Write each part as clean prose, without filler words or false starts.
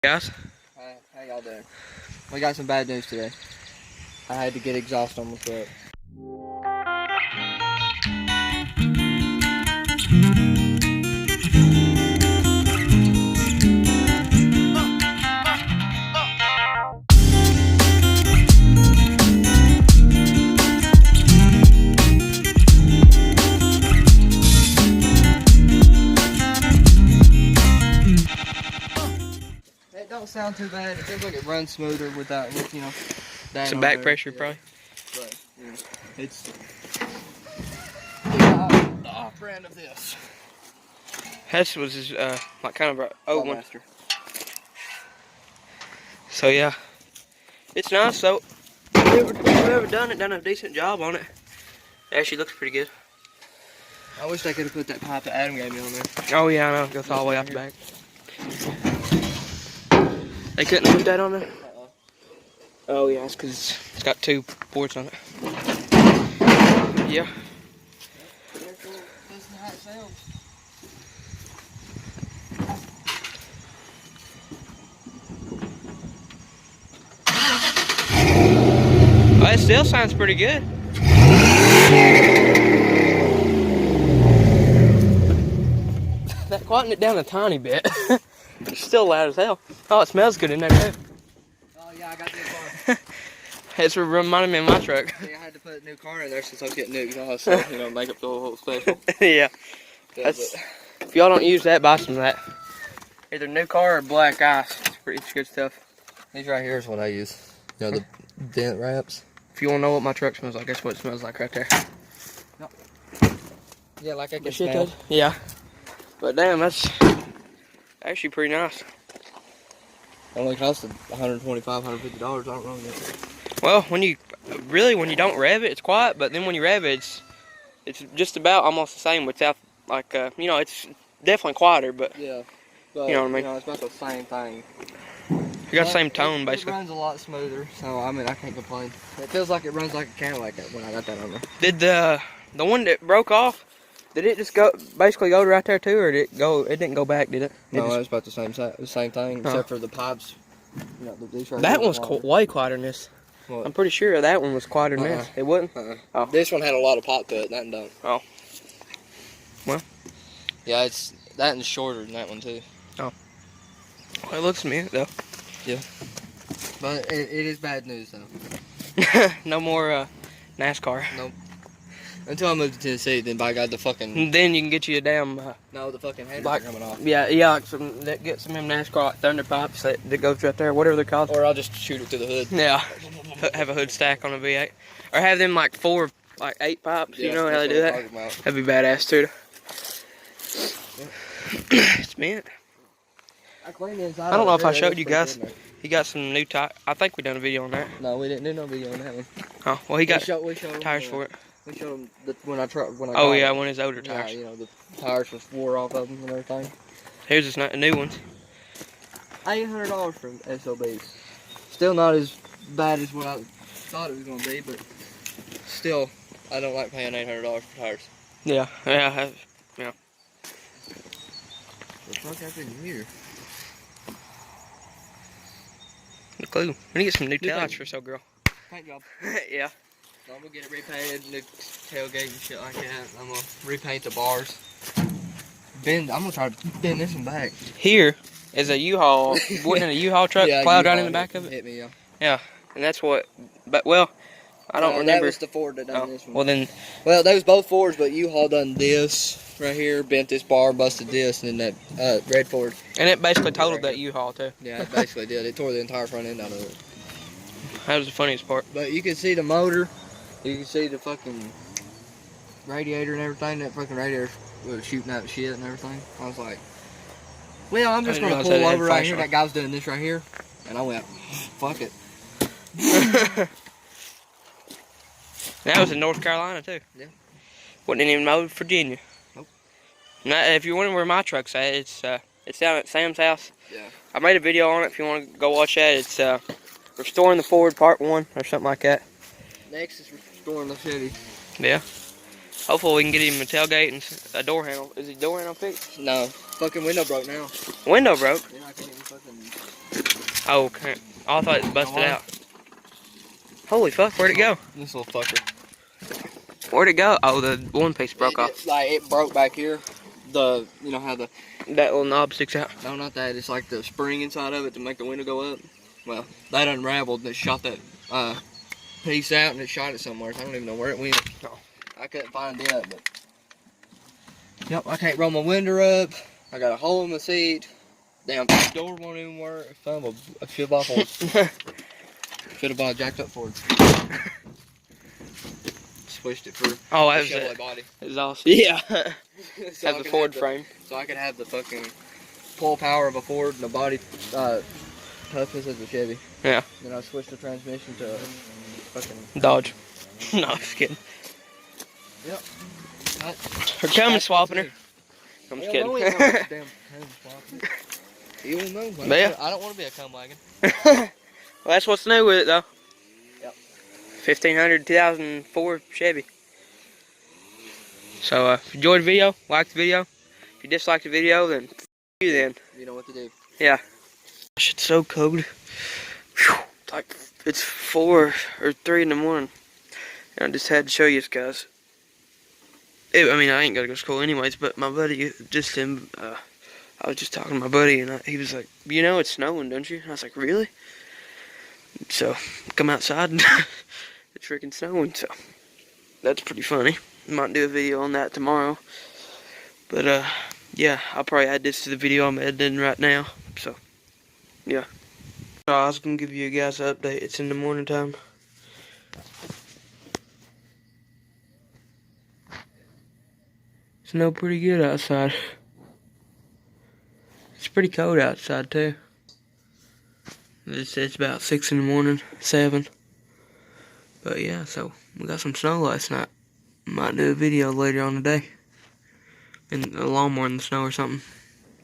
Guys, How y'all doing? We got some bad news today. I had to get exhaust on my truck. It don't sound too bad. It seems like it runs smoother without, that some on back there. pressure Yeah. probably. But it's the off-brand of this. This was his, like kind of an old one. Master. So yeah, it's nice. So whoever done a decent job on it. It actually looks pretty good. I wish they could have put that pipe that Adam gave me on there. Oh yeah, I know. It goes all the way out the back. They couldn't put that on there. Oh yeah, it's because it's got two ports on it. Yeah. Listen to how it sounds. Well, it still sounds pretty good. That quietened it down a tiny bit. It's still loud as hell. Oh, it smells good in there too. Oh yeah, I got the new car. It's reminding me of my truck. See, I had to put a new car in there since I was getting new exhaust, so make it feel a little special. Yeah. That's, if y'all don't use that, buy some of that. Either new car or black ice. It's good stuff. These right here is what I use. You know, the dent wraps. If you want to know what my truck smells like, that's what it smells like right there. Yep. Yeah, like I can Shit smell. does. Yeah. But damn, that's actually pretty nice. Only costed $125, $150. I don't know. Well, when you don't rev it, it's quiet. But then when you rev it, it's just about almost the same without like it's definitely quieter. But yeah, but you know what I mean. It's about the same thing. You got the same tone basically. It runs a lot smoother, so I mean I can't complain. It feels like it runs like a Cadillac when I got that on there. Did the one that broke off? Did it just basically go right there too, or did it go? It didn't go back, did it? No, it was about the same thing, except for the pipes. These right that here one's way quieter than this. What? I'm pretty sure that one was quieter than this. It wasn't? Oh. This one had a lot of pop to it, that one don't. Oh. Well. Yeah, it's that one's shorter than that one too. Oh. Well, it looks to me though. Yeah. But it is bad news though. No more NASCAR. Nope. Until I move to Tennessee, then by God the fucking. Then you can get you a damn. No, the fucking headers like, are coming off. Yeah, like get some of them NASCAR like thunder pipes that goes right there, whatever they're called. Or I'll just shoot it through the hood. Yeah, have a hood stack on a V8, or have them like 8 pipes. Yeah, you know how they do that? That'd be badass too. Yeah. It's mint. I cleaned the inside. I don't know if I showed you guys. He got some new tires. I think we done a video on that. No, we didn't do no video on that one. Oh, well, he got we showed tires for it. We showed him when I Oh yeah, one of his older tires. Yeah, the tires just wore off of them and everything. Here's his new ones. $800 from SOBs. Still not as bad as what I thought it was gonna be, but still, I don't like paying $800 for tires. Yeah. The fuck happened here? No clue. We need to get some new taillights for so girl. Paint job. Yeah. So I'm gonna get it repainted, new tailgate and shit like that. I'm gonna repaint the bars. I'm gonna try to bend this one back. Here is a U-Haul. Wasn't it a U-Haul truck plowed down in the back of it? Hit me, yeah. Yeah, and that's what. But well, I don't remember. That was the Ford that done this one. Well then. Well, they was both Fords, but U-Haul done this right here, bent this bar, busted this, and then that red Ford. And it basically totaled that U-Haul too. Yeah, it basically did. It tore the entire front end out of it. That was the funniest part. But you can see the motor. You can see the fucking radiator and everything. That fucking radiator was shooting out shit and everything. I was like, well, I'm just gonna pull over right here. That guy's doing this right here, and I went, fuck it. That was in North Carolina too. Yeah. Wasn't even Mode, Virginia. Nope. Now, if you're wondering where my truck's at, it's down at Sam's house. Yeah. I made a video on it. If you want to go watch that, it's restoring the Ford Part 1 or something like that. Next is restoring the Chevy. Yeah. Hopefully we can get him a tailgate and a door handle. Is his door handle fixed? No. Fucking window broke now. Window broke? Yeah, I can't even fucking Oh, okay. Oh, I thought it busted out. Holy fuck, where'd it go? This little fucker. Where'd it go? Oh, the one piece broke off. It broke back here. You know how that little knob sticks out? No, not that. It's like the spring inside of it to make the window go up. Well, that unraveled and it shot that piece out and it shot it somewhere. So I don't even know where it went. Oh. I couldn't find it, but yep, I can't roll my window up. I got a hole in the seat. Damn, door won't even work. I should have bought Ford. Should have bought a jacked up Ford. Switched it for the Chevy body. It was awesome. Yeah. So has a Ford frame. So I could have the fucking pull power of a Ford and the body toughness of a Chevy. Yeah. Then I switched the transmission to a fucking Dodge. No, I'm just kidding. Yep. Her coming swapping her. I'm just kidding. You don't know. Yeah. I don't want to be a cum wagon. Well, that's what's new with it, though. Yep. 1500 2004 Chevy. So, if you enjoyed the video, like the video. If you disliked the video, then f you then. You know what to do. Yeah. It's so cold. Whew. Like, it's 4 or 3 in the morning. And I just had to show you guys. I mean, I ain't gotta go to school anyways, but my buddy, I was just talking to my buddy, and he was like, you know, it's snowing, don't you? And I was like, really? So, come outside, and it's freaking snowing, so that's pretty funny. Might do a video on that tomorrow. But, yeah, I'll probably add this to the video I'm editing right now, so, yeah. So I was gonna give you guys an update. It's in the morning time. Snow pretty good outside. It's pretty cold outside too. It's about 6 in the morning, 7. But yeah, so we got some snow last night. Might do a video later on today. In a lawnmower in the snow or something.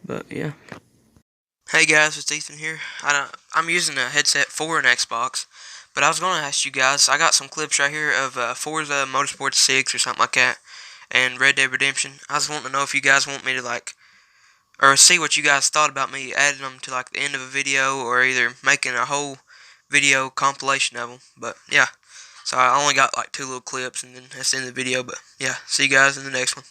But yeah. Hey guys, it's Ethan here. I'm using a headset for an Xbox. But I was going to ask you guys, I got some clips right here of Forza Motorsport 6 or something like that. And Red Dead Redemption. I was wanting to know if you guys want me to or see what you guys thought about me adding them to the end of a video, or either making a whole video compilation of them. But yeah, so I only got 2 little clips, and then that's the end of the video. But yeah, see you guys in the next one.